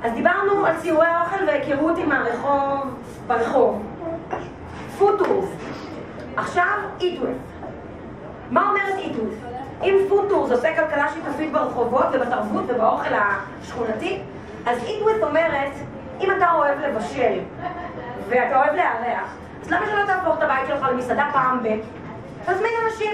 אז דיברנו על סיורי האוכל והיכרות עם ברחוב. פוטורס. עכשיו, איטוויף. מה אומרת איטוויף? אם פוטורס עושה כלכלה שיתופית ברחובות ובתרבות ובאוכל השכונתי, אז איטוויף אומרת, אם אתה אוהב לבשל ואתה אוהב לארח, אז למה שלא תהפוך את הבית שלך למסעדה פעם ב? תזמין אנשים,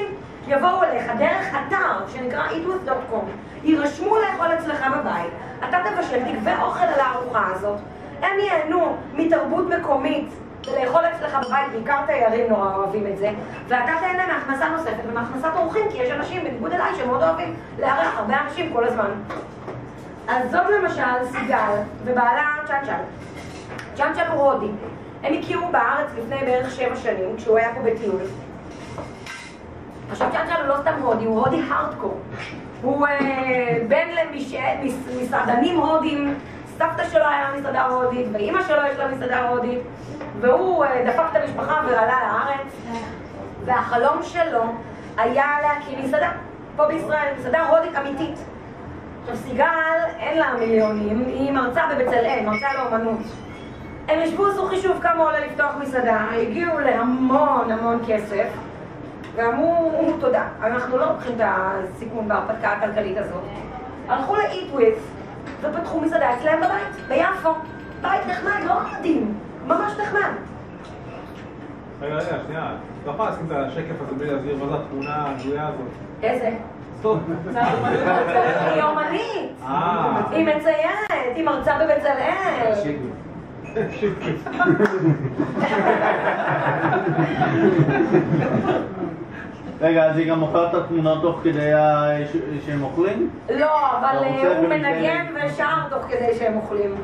יבואו אליך דרך אתר שנקרא eatwith.com, יירשמו לאכול אצלך בבית, אתה תבשל, תגבה אוכל על הארוחה הזאת, הם ייהנו מתרבות מקומית ולאכול אצלך בבית, בעיקר תיירים נורא אוהבים את זה, ואתה תהנה מהכנסה נוספת ומהכנסת אורחים, כי יש אנשים בניגוד אליי שמאוד אוהבים לארח הרבה אנשים כל הזמן. אז זאת למשל סיגל ובעלה צ'אנצ'ל. צ'אנצ'ל הוא הודי. הם הכירו בארץ לפני בערך 7 שנים כשהוא היה פה בטיול. עכשיו צ'אנצ'ל הוא לא סתם הודי, הוא הודי הארדקור. הוא בן למסעדנים הודים, סבתא שלו היה מסעדה הודית ואימא שלו יש לה מסעדה הודית, והוא דפק את המשפחה ועלה לארץ, והחלום שלו היה להקים מסעדה פה בישראל, מסעדה הודית אמיתית. עכשיו סיגל אין לה מיליונים, היא מרצה בבצלאל, מרצה לאומנות. הם ישבו, עשו חישוב כמה עולה לפתוח מסעדה, הגיעו להמון המון כסף ואמרו תודה, אנחנו לא לוקחים את הסיכון בהרפתקה הכלכלית הזאת. הלכו ל-eatwith ופתחו מסעדה אצלם בבית, ביפו. בית נחמד, לא מדהים, ממש נחמד. רגע, שנייה, לא יכולה לשים את השקף הזה בלי להסביר מה זה התמונה הגלויה הזאת. איזה? טוב. היא אומנית, היא מציירת, היא מרצה בבצלאל. רגע, אז היא גם מוכרת את התמונות תוך כדי שהם אוכלים? לא, אבל הוא מנגן ושר תוך כדי שהם אוכלים.